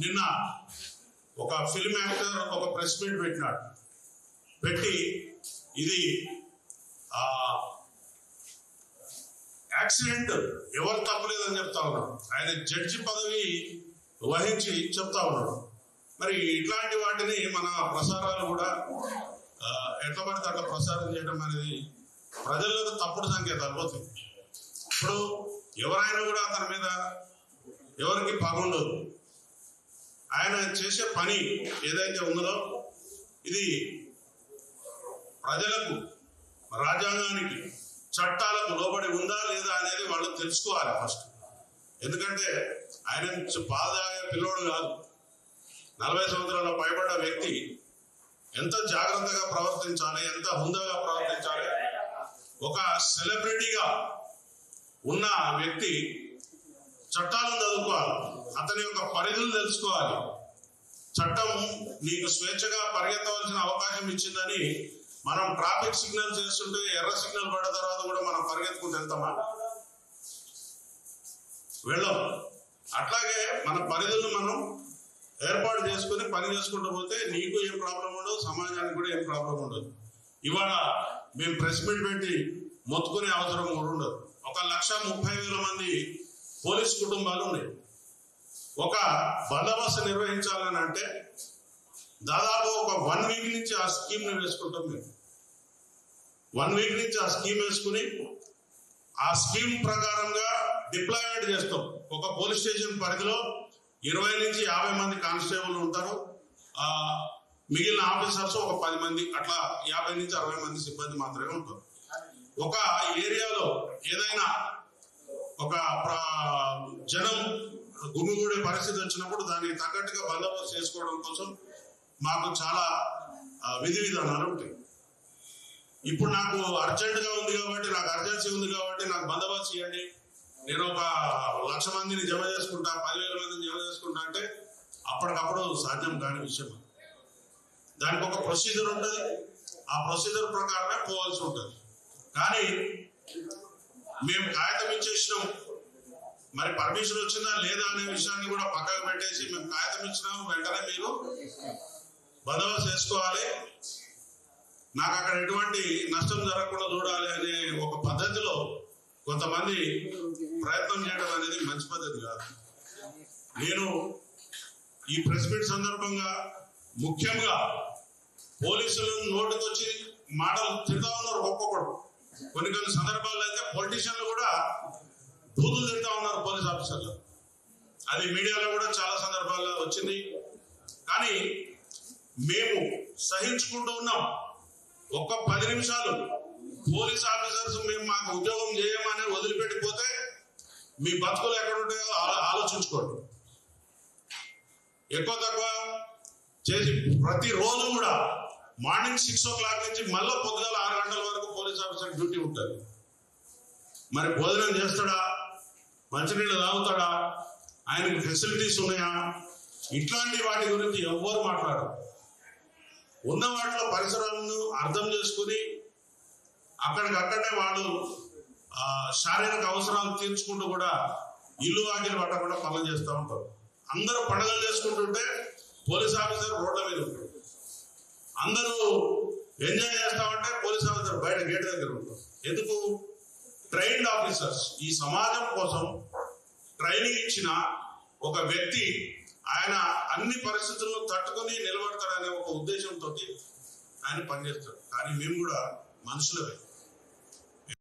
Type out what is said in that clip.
నిన్న ఒక film actor ఒక ప్రెస్ మీట్ పెట్టి ఇది యాక్సిడెంట్ ఎవరు తప్పలేదని చెప్తా ఉన్నాడు. ఆయన జడ్జి పదవి వహించి చెప్తా ఉన్నాడు. మరి ఇట్లాంటి వాటిని మన ప్రసారాలు కూడా ఎట్లా పడితే అట్లా ప్రసారం చేయడం అనేది ప్రజలకు తప్పుడు సంకేతాలు పోతాయి. ఇప్పుడు ఎవరైనా కూడా అతని మీద ఎవరికి పగుండదు. ఆయన చేసే పని ఏదైతే ఉన్నదో ఇది ప్రజలకు, రాజ్యాంగానికి, చట్టాలకు లోబడి ఉందా లేదా అనేది వాళ్ళు తెలుసుకోవాలి ఫస్ట్. ఎందుకంటే ఆయన బాధగా పిల్లోడు కాదు, 40 సంవత్సరాల పైబడ్డ వ్యక్తి. ఎంత జాగ్రత్తగా ప్రవర్తించాలి, ఎంత హుందాగా ప్రవర్తించాలి. ఒక సెలబ్రిటీగా ఉన్న వ్యక్తి చట్టాలను చదువుకోవాలి, అతని యొక్క పరిధులు తెలుసుకోవాలి. చట్టం నీకు స్వేచ్ఛగా పరిగెత్తవలసిన అవకాశం ఇచ్చిందని మనం ట్రాఫిక్ సిగ్నల్ చేస్తుంటే ఎర్ర సిగ్నల్ పడ్డ తర్వాత కూడా మనం పరిగెత్తుకుంటూ వెళ్తామా? వెళ్ళం. అట్లాగే మన పరిధులను మనం ఏర్పాటు చేసుకుని పని చేసుకుంటూ పోతే నీకు ఏం ప్రాబ్లం ఉండదు, సమాజానికి కూడా ఏం ప్రాబ్లం ఉండదు. ఇవాళ మేము ప్రెస్ మీట్ పెట్టి మొత్తుకునే అవసరం కూడా ఉండదు. 1,30,000 మంది పోలీస్ కుటుంబాలు ఉన్నాయి. ఒక బందోబస్తు నిర్వహించాలని అంటే దాదాపు ఒక 1 వీక్ నుంచి ఆ స్కీమ్ ని వేసుకుంటాం. మేము 1 వీక్ నుంచి ఆ స్కీమ్ వేసుకుని ఆ స్కీమ్ ప్రకారంగా డిప్లాయ్మెంట్ చేస్తాం. ఒక పోలీస్ స్టేషన్ పరిధిలో 20 నుంచి 50 మంది కానిస్టేబుల్ ఉంటారు. మిగిలిన ఆఫీసర్స్ ఒక 10 మంది, అట్లా 50 నుంచి 60 మంది సిబ్బంది మాత్రమే ఉంటారు. ఒక ఏరియాలో ఏదైనా ఒక జనం గుమిగూడే పరిస్థితి వచ్చినప్పుడు దానికి తగ్గట్టుగా బందోబస్తు చేసుకోవడం కోసం మాకు చాలా విధి విధానాలు ఉంటాయి. ఇప్పుడు నాకు అర్జెంటుగా ఉంది కాబట్టి, నాకు అర్జెన్సీ ఉంది కాబట్టి నాకు బందోబస్తు చేయండి, నేను ఒక 1,00,000 మందిని జమ చేసుకుంటా, 10,000 మందిని జమ చేసుకుంటా అంటే అప్పటికప్పుడు సాధ్యం కాని విషయం. దానికి ఒక ప్రొసీజర్ ఉంటుంది, ఆ ప్రొసీజర్ ప్రకారమే పోవాల్సి ఉంటుంది. కానీ మేము కాగితం ఇచ్చేసినాం, మరి పర్మిషన్ వచ్చిందా లేదా అనే విషయాన్ని కూడా పక్కకు పెట్టేసి మేము కాగితం ఇచ్చినాం, వెంటనే మీరు బందోబస్తు చేసుకోవాలి, నాకు అక్కడ ఎటువంటి నష్టం జరగకుండా చూడాలి అనే ఒక పద్ధతిలో కొంతమంది ప్రయత్నం చేయడం అనేది మంచి పద్ధతి కాదు. నేను ఈ ప్రెస్ మీట్ సందర్భంగా ముఖ్యంగా పోలీసులు నోటికొచ్చి మాటలు తిడతా ఉన్నారు ఒక్కొక్కడు. కొన్ని సందర్భాల్లో అయితే పొలిటీషియన్లు కూడా బూతులు తిడతా ఉన్నారు పోలీస్ ఆఫీసర్లు. అది మీడియాలో కూడా చాలా సందర్భాల్లో వచ్చింది. కానీ మేము సహించుకుంటూ ఉన్నాం. ఒక్క 10 నిమిషాలు పోలీస్ ఆఫీసర్స్ మేము మాకు ఉద్యోగం చేయమని వదిలిపెట్టిపోతే మీ బతుకులు ఎక్కడ ఉంటాయో ఆలోచించుకోండి. ఎక్కువ తక్కువ చేసి ప్రతిరోజు కూడా మార్నింగ్ 6 o'clock నుంచి మళ్ళీ పొద్దుగాల 6 గంటల వరకు పోలీస్ ఆఫీసర్ డ్యూటీ ఉంటుంది. మరి భోజనం చేస్తాడా, మంచినీళ్ళు తాగుతాడా, ఆయనకి ఫెసిలిటీస్ ఉన్నాయా, ఇట్లాంటి వాటి గురించి ఎవ్వరు మాట్లాడరు. ఉన్న వాటిలో పరిసరాలను అర్థం చేసుకుని అక్కడికక్కడే వాళ్ళు శారీరక అవసరాలు తీర్చుకుంటూ కూడా ఇల్లు వాకిలు పట్టకుండా పనులు చేస్తూ ఉంటారు. అందరూ పండుగలు చేసుకుంటుంటే పోలీస్ ఆఫీసర్ రోడ్ల మీద ఉంటారు. అందరూ ఎంజాయ్ చేస్తామంటే పోలీస్ ఆఫీసర్ బయట గేట్ దగ్గర ఉంటారు. ఎందుకు? Trained officers. ఈ సమాజం కోసం ట్రైనింగ్ ఇచ్చిన ఒక వ్యక్తి ఆయన అన్ని పరిస్థితులను తట్టుకొని నిలబడతాడనే ఒక ఉద్దేశంతో ఆయన పనిచేస్తాడు. కానీ మేము కూడా మనుషులమే.